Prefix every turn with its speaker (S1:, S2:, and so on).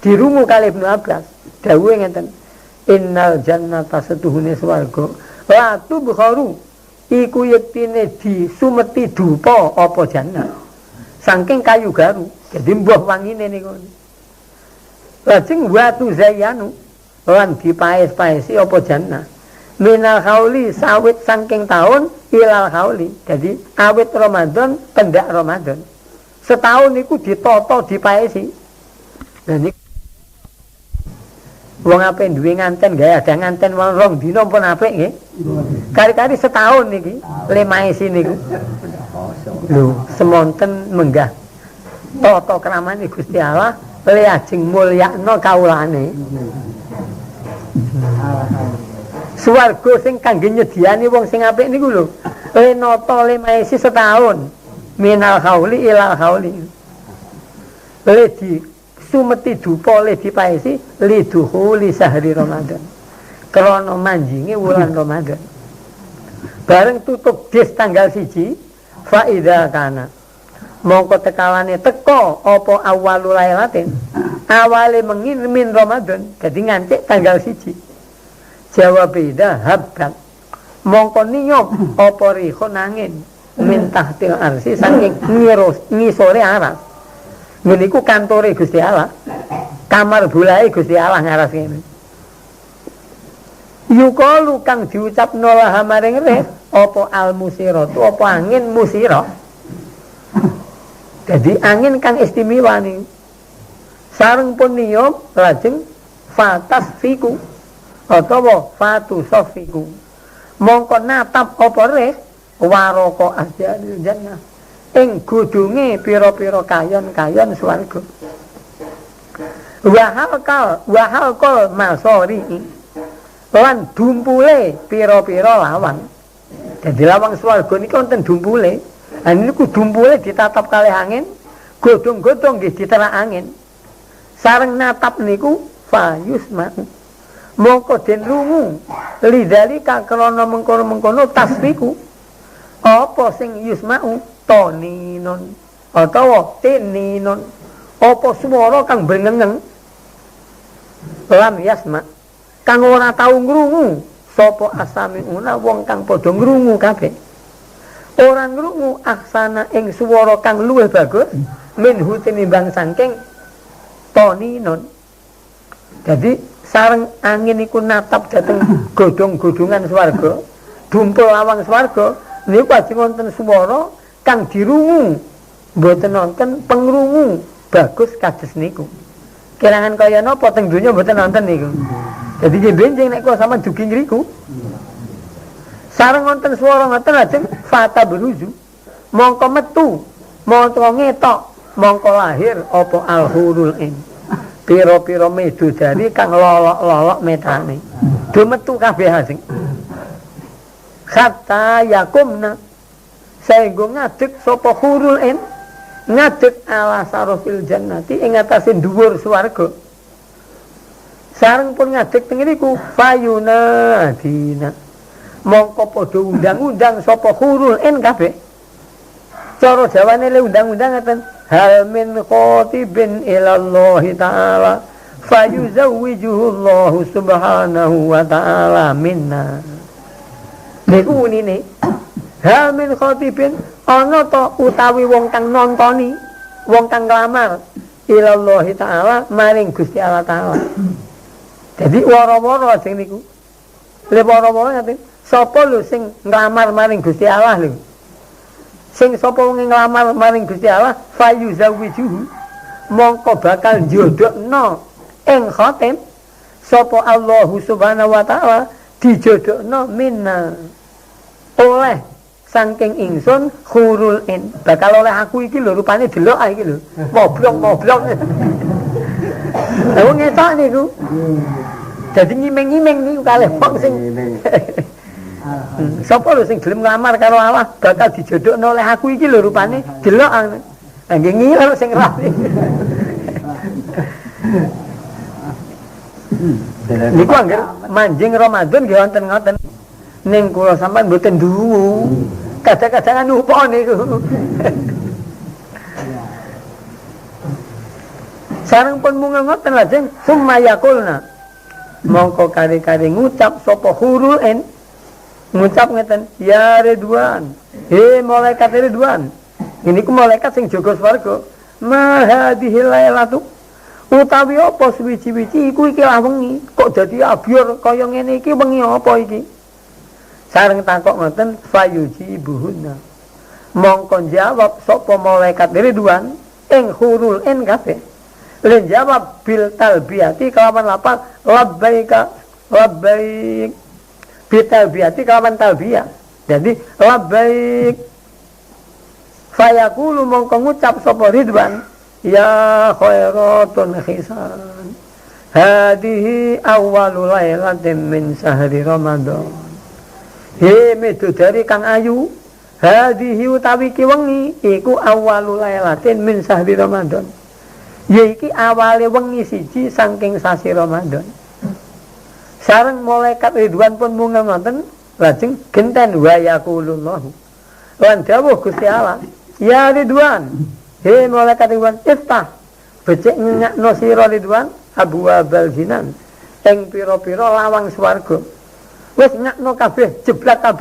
S1: dirungu kali Ibnu Abbas dawuhe ngeten innal jannata setuhune swarga la tubkharu iku yektine disumeti dupa apa jannah saking kayu garu jadi mbuh wangine niku lajeng watu zayyanu lan dipaes-paesi apa jannah minal hauli sawit saking tahun ilal hauli jadi awit Ramadan pendak Ramadan setahun niku ditoto dipaesi dan niku wong ape duwe nganten gawe ada nganten wong rong dina pun apik nggih kari-kari setahun niki le maesi niku lho semonten menggah tata kramane Gusti Allah le ajeng mulyakno kawulane swarga sing kangge nyediani wong sing apik niku lho le nata le maesi setahun minal hauli ilal hauli le di sumeti dupa le dipaesi li duhuli sahri Ramadan krana manjinge wulan Ramadan bareng tutup dis tanggal 1 fa idza kana mongko tekawane teko apa awalul lailatin awale mengin min Ramadan dadi ngancik tanggal 1 jawab beda habbat mongko niyop apa rihon angin min tahtil arsi saking ngisore aras ngeniku kantore Gusti Allah kamar bulahe Gusti Allah ngaras ngene yukalu kang diucapno lah maring rih apa al musiratu apa angin musirah jadi angin kang istimewa nih sareng pun niyop lajeng fatas fiku atau fatu sofiku mongko natap apa rih waroko asjanil jannah ing gudunge pira-pira kayon-kayon swarga wahal kal masori lan dumpule pira-pira lawang dadi lawang swarga niki wonten dumpule lan niku dumpule ditatap kalih angin godhong-godhong nggih diterak angin sareng natap niku fayusma mongko den rungu lidzalika krana mengkono-mengkono tasbiku apa sing yusma'u toninon utawa tininon apa swara kang brengeng lam yasma kang ora tau ngrungu sapa asamiuna wong kang padha ngrungu kabeh ora ngrungu aksana ing swara kang luwih bagus minhu tinimbang saking toninon jadi sareng angin iku natap dhateng godhong-godhongan swarga dumpul lawang swarga niku ajeng wonten swara kang dirungu mboten wonten pengrungu bagus kados niku kerangan kaya napa teng donya mboten wonten niku dadi benjing nek kok sampean dugi ngriku sareng wonten swara ngoten lajeng fata beruju mongko metu mongko ngetok mongko lahir apa alhurul in pira-pira medodari kang lolok-lolok metane do metu kabeh asing kata yakumna saenggo ngadeg sapa hurul in ngadeg ala sarofil jannati ing atase dhuwur swarga sareng pun ngadeg teng niku fayuna dina mongko padha undang-undang sapa hurul in kabeh cara jawane le undang-undang ngaten hal min khatibin ila Allah taala fayuzawwijuhu Allah subhanahu wa ta'ala minna niku unine hal min khatibin ana ta utawi wong kang nontoni wong kang nglamar ilallah taala maring Gusti Allah taala jadi wara-wara sing niku le wara-wara ngaten sapa lho sing nglamar maring Gusti Allah lho sing sapa wong nglamar maring Gusti Allah fayuzawijuhu mongko bakal njodhokno ing khatib sapa Allah subhanahu wa taala dijodhokno minna oleh saking ingsun khurul in bakal oleh aku iki lho rupane delok iki lho moblok lha wong ngetok niku dadi ngimeng-ngimeng niku kalih wong sing sapa lho sing gelem nglamar karo Allah bakal dijodhokno oleh aku iki lho rupane delok nggih ngilor sing rapi niku anggere manjing Ramadan nggih wonten ngoten ning kula sampean mboten ndungu kadang-kadang lupa niku Sareng pun munga ngoten lajeng sumayakulna mongko kari-kari ngucap sapa hurul en ngucap ngeten ya Ridwan he malaikat Ridwan ini ku malaikat sing jaga swarga ma hadhil lailatu utawi apa suwi-wiji iku iki wengi kok dadi abyur kaya ngene iki wengi apa iki sareng takok ngoten fayuji buhuna mongko jawab sapa malaikat Ridwan ing hurul en kabeh len jawab bil talbiyati kelawan lapan labbaika labbaik bil talbiyati kelawan talbiyah jadi labbaik fayaqulu mongko ngucap sapa Ridwan ya khairatun khisan hadhihi awwalul lailatin min sahri ramadan he midodari kang ayu hadhihi utawi ki wengi iku awwalul lailatin min sahri ramadan yaiki awale wengi siji saking sasi Ramadan. Sareng malaikat Ridwan pun munga ngoten lajeng genten wa yaqulullah. Lan dawuh Gusti Allah, ya Ridwan, he malaikat Ridwan iftah becik nyakno sira Ridwan abwaabal jinan ing pira-pira lawang swarga. Wis nyakno kabeh jeblak kabeh